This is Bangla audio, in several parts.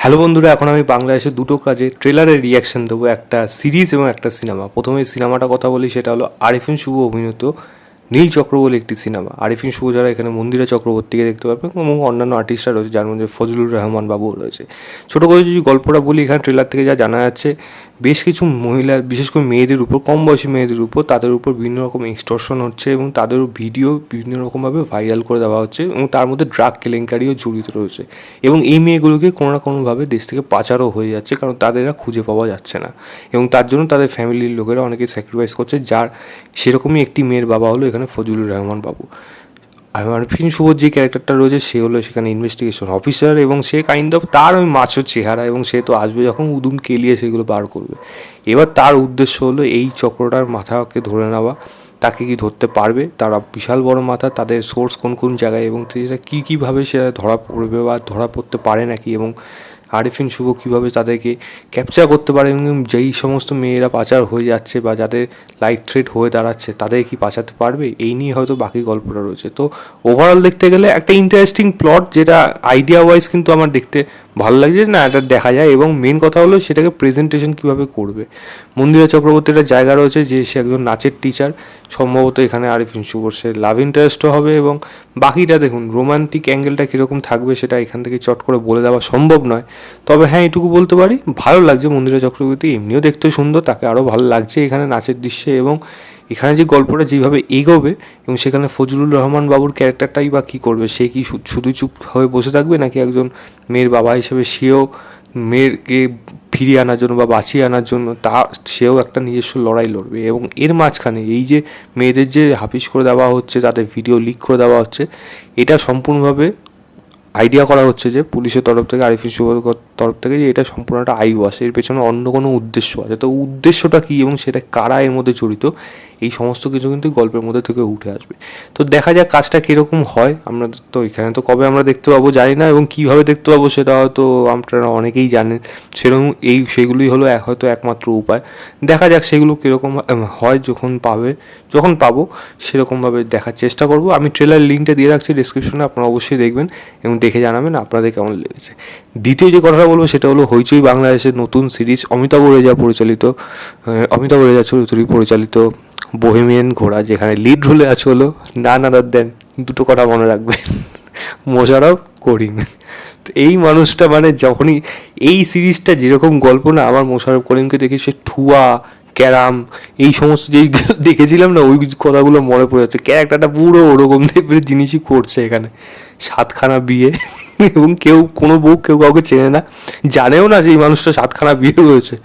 হ্যালো বন্ধুরা, এখন আমি বাংলাদেশে দুটো কাজে ট্রেলারের রিয়াকশন দেবো, একটা সিরিজ এবং একটা সিনেমা। প্রথমে সিনেমাটা কথা বলি, সেটা হলো আরিফিন শুভ অভিনীত নীল চক্র বলে একটি সিনেমা। আরিফিন শুভ যারা এখানে মন্দিরা চক্রবর্তীকে দেখতে পাবেন এবং অন্যান্য আর্টিস্টরা রয়েছে, যার মধ্যে ফজলুর রহমান বাবুও রয়েছে। ছোটো করে যদি গল্পটা বলি, এখানে ট্রেলার থেকে যা জানা যাচ্ছে, বেশ কিছু মহিলা, বিশেষ করে মেয়েদের উপর, কম বয়সী মেয়েদের উপর, তাদের উপর বিভিন্ন রকম এক্সটর্শন হচ্ছে এবং তাদের ভিডিও বিভিন্ন রকমভাবে ভাইরাল করে দেওয়া হচ্ছে এবং তার মধ্যে ড্রাগ কেলেঙ্কারিও জড়িত রয়েছে। এবং এই মেয়েগুলোকে কোনো না কোনোভাবে দেশ থেকে পাচারও হয়ে যাচ্ছে, কারণ তাদের খুঁজে পাওয়া যাচ্ছে না এবং তার জন্য তাদের ফ্যামিলির লোকেরা অনেকে স্যাক্রিফাইস করছে। যার সেরকমই একটি মেয়ের বাবা হলো এখানে ফজলুর রহমান বাবু। আর আরিফিন শুভর যে ক্যারেক্টারটা রয়েছে, সে হলো সেখানে ইনভেস্টিগেশন অফিসার এবং সে কাইন্ড অফ, তার ওই মাছের চেহারা এবং সে তো আসবে যখন উদুম কেলিয়ে সেগুলো বার করবে। এবার তার উদ্দেশ্য হলো এই চক্রটার মাথাকে ধরে নেওয়া। তাকে কি ধরতে পারবে? তারা বিশাল বড় মাথা, তাদের সোর্স কোন কোন জায়গায় এবং সেটা কী কীভাবে সেটা ধরা পড়বে বা ধরা পড়তে পারে নাকি, এবং আরিফিন শুভ কীভাবে তাদেরকে ক্যাপচার করতে পারে এবং যেই সমস্ত মেয়েরা পাচার হয়ে যাচ্ছে বা যাদের লাইফ থ্রেট হয়ে দাঁড়াচ্ছে তাদের কি বাঁচাতে পারবে, এই নিয়ে হয়তো বাকি গল্পটা রয়েছে। তো ওভারঅল দেখতে গেলে একটা ইন্টারেস্টিং প্লট, যেটা আইডিয়া ওয়াইজ কিন্তু আমার দেখতে ভালো লাগছে, না এটা দেখা যায়। এবং মেন কথা হলো সেটাকে প্রেজেন্টেশন কীভাবে করবে। মন্দিরা চক্রবর্তীর একটা জায়গা রয়েছে যে সে একজন নাচের টিচার, সম্ভবত এখানে আরিফিন শুভর সে লাভ ইন্টারেস্টও হবে। এবং বাকিটা দেখুন, রোমান্টিক অ্যাঙ্গেলটা কীরকম থাকবে সেটা এখান থেকে চট করে বলে দেওয়া সম্ভব নয়। তবে হ্যাঁ, এটুকু বলতে পারি, ভালো লাগছে মন্দিরা চক্রবর্তী, এমনিও দেখতে সুন্দর, তাকে আরও ভালো লাগছে এখানে নাচের দৃশ্যে। এবং এখানে যে গল্পটা যেভাবে এগোবে এবং সেখানে ফজলুর রহমান বাবুর ক্যারেক্টারটাই বা কী করবে, সে কি শুধু চুপ হয়ে বসে থাকবে, নাকি একজন মেয়ের বাবা হিসেবে সেও মেয়েরকে ফিরিয়ে আনার জন্য বা বাঁচিয়ে আনার জন্য সেও একটা নিজস্ব লড়াই লড়বে। এবং এর মাঝখানে এই যে মেয়েদের যে হাফিস করে দেওয়া হচ্ছে, তাদের ভিডিও লিক করে দেওয়া হচ্ছে, এটা সম্পূর্ণভাবে আইডিয়া করা হচ্ছে যে পুলিশের তরফ থেকে, আরিফিন শুভর তরফ থেকে, যে এটা সম্পূর্ণ একটা আইওয়াশ, এর পেছনে অন্য কোনো উদ্দেশ্য আছে। তো উদ্দেশ্যটা কী এবং সেটা কারা এর মধ্যে জড়িত, এই সমস্ত কিছু কিন্তু গল্পের মধ্যে থেকে উঠে আসবে। তো দেখা যাক কাজটা কীরকম হয়। আমরা তো এখানে তো কবে আমরা দেখতে পাবো জানি না, এবং কীভাবে দেখতে পাবো সেটা হয়তো আপনারা অনেকেই জানেন। সেরকম সেগুলোই হলো হয়তো একমাত্র উপায়। দেখা যাক সেগুলো কীরকম হয়, যখন পাবো সেরকমভাবে দেখার চেষ্টা করব। আমি ট্রেলার লিঙ্কটা দিয়ে রাখছি ডিসক্রিপশনে, আপনারা অবশ্যই দেখবেন এবং দেখে জানাবেন আপনাদের কেমন লেগেছে। দ্বিতীয় যে কথাটা বলবো সেটা হলো হইচই বাংলাদেশের নতুন সিরিজ, অমিতাভ রেজা চৌধুরী পরিচালিত বোহেমিয়ান ঘোড়া, যেখানে লিড রোলে আছে হলো নান আদার দেন, দুটো কথা মনে রাখবেন, মোশাররফ করিম। তো এই মানুষটা, মানে যখনই এই সিরিজটা যেরকম গল্প, না আমার মোশাররফ করিমকে দেখে সে ঠুয়া, ক্যারাম, এই সমস্ত যেই দেখেছিলাম না, ওই কথাগুলো মনে পড়ে যাচ্ছে। ক্যারেক্টারটা পুরো ওরকম টাইপের জিনিসই করছে এখানে। 7খানা বিয়ে এবং কোনো বউ কেউ কাউকে চেনে না, জানেও না যে এই মানুষটা 7খানা বিয়ে রয়েছে,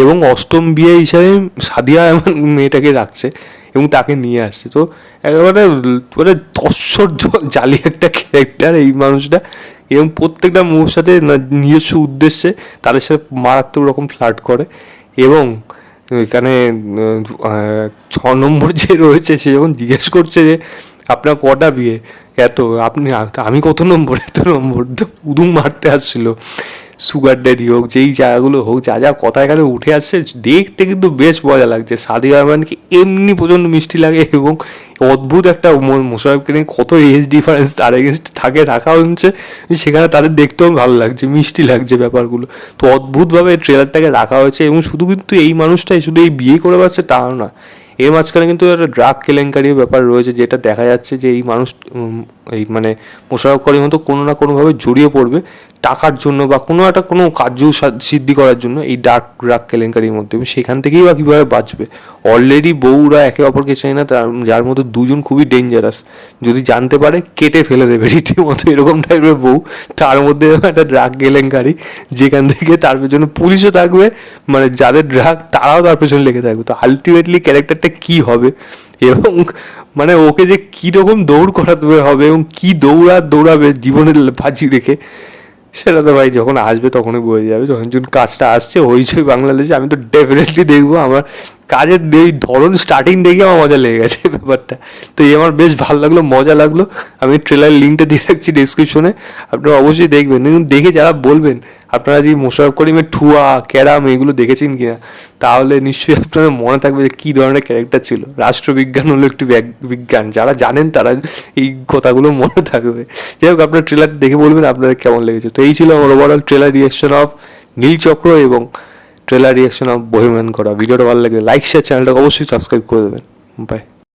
এবং 8ম বিয়ে হিসাবে সাদিয়া এমন মেয়েটাকে রাখছে এবং তাকে নিয়ে আসছে। তো একেবারে মানে দর্শর জালি একটা ক্যারেক্টার এই মানুষটা, এবং প্রত্যেকটা মুভির সাথে নিজস্ব উদ্দেশ্যে তাদের সাথে মারাত্মক রকম ফ্লার্ট করে। এবং এখানে 6 নম্বর যে রয়েছে, সে যখন জিজ্ঞেস করছে যে আপনার কটা বিয়ে, আমি কত নম্বর, এত নম্বর, উদুম মারতে আসছিল। সুগার ড্যাডি হোক, যেই জায়গাগুলো হোক, যা যা কথা এখানে উঠে আসছে, দেখতে কিন্তু বেশ মজা লাগছে। সাদিয়া রহমানকে এমনি প্রচণ্ড মিষ্টি লাগে এবং অদ্ভুত একটা মোশাররফকে নিয়ে কত এজ ডিফারেন্স তার এগেনস্ট রাখা হচ্ছে, সেখানে তাদের দেখতেও ভালো লাগছে, মিষ্টি লাগছে ব্যাপারগুলো। তো অদ্ভুতভাবে ট্রেলারটাকে রাখা হয়েছে। এবং শুধু কিন্তু এই মানুষটাই শুধু এই বিয়ে করে পাচ্ছে তাও না, এর মাঝখানে কিন্তু একটা ড্রাগ কেলেঙ্কারির ব্যাপার রয়েছে, যেটা দেখা যাচ্ছে যে এই মানুষ এই মানে মোশাররফ করিম মতো কোনো না কোনোভাবে জড়িয়ে পড়বে টাকার জন্য বা কোনো কার্য সিদ্ধি করার জন্য এই ড্রাগ কেলেঙ্কারির মধ্যে, এবং সেখান থেকেই বা কীভাবে বাঁচবে। অলরেডি বউরা একে অপরকে চায় না, যার মধ্যে দুজন খুবই ডেঞ্জারাস, যদি জানতে পারে কেটে ফেলে দেবে রীতিমতো, এরকম টাইপের বউ। তার মধ্যে একটা ড্রাগ কেলেঙ্কারি, যেখান থেকে তার পেছনে পুলিশও থাকবে, মানে যাদের ড্রাগ তারাও তার পেছনে লেগে থাকবে। তো আলটিমেটলি ক্যারেক্টারটা কী হবে এবং মানে ওকে যে কীরকম দৌড় করাতে হবে এবং কী দৌড়াবে জীবনের বাজি রেখে, সেটা তো ভাই যখন আসবে তখনই বোঝা যাবে। যখন কাজটা আসছে হইচই বাংলাদেশে, আমি তো ডেফিনেটলি দেখবো। আমার কাজের এই ধরন স্টার্টিং দেখে আমার মজা লেগে গেছে ব্যাপারটা। তো এই আমার বেশ ভালো লাগলো, মজা লাগলো। আমি ট্রেলার লিঙ্কটা দিয়ে রাখছি ডিসক্রিপশনে, আপনারা অবশ্যই দেখবেন। কিন্তু দেখে যারা বলবেন আপনারা যে মোশাররফ করিমের ঠুয়া ক্যারাম এগুলো দেখেছেন কিনা, তাহলে নিশ্চয়ই আপনারা মনে থাকবে যে কী ধরনের ক্যারেক্টার ছিল। রাষ্ট্রবিজ্ঞান হলো একটি বিজ্ঞান, যারা জানেন তারা এই কথাগুলো মনে থাকবে। যাই হোক, আপনার ট্রেলার দেখে বলবেন আপনাদের কেমন লেগেছে। তো এই ছিল আমার overall trailer reaction of Neelchakra এবং ট্রেলার রিয়াকশন অফ বহির্মান করা। ভিডিওটা ভালো লাগলে লাইক শেয়ার, চ্যানেলটাকে অবশ্যই সাবস্ক্রাইব করে দেবেন। বাই।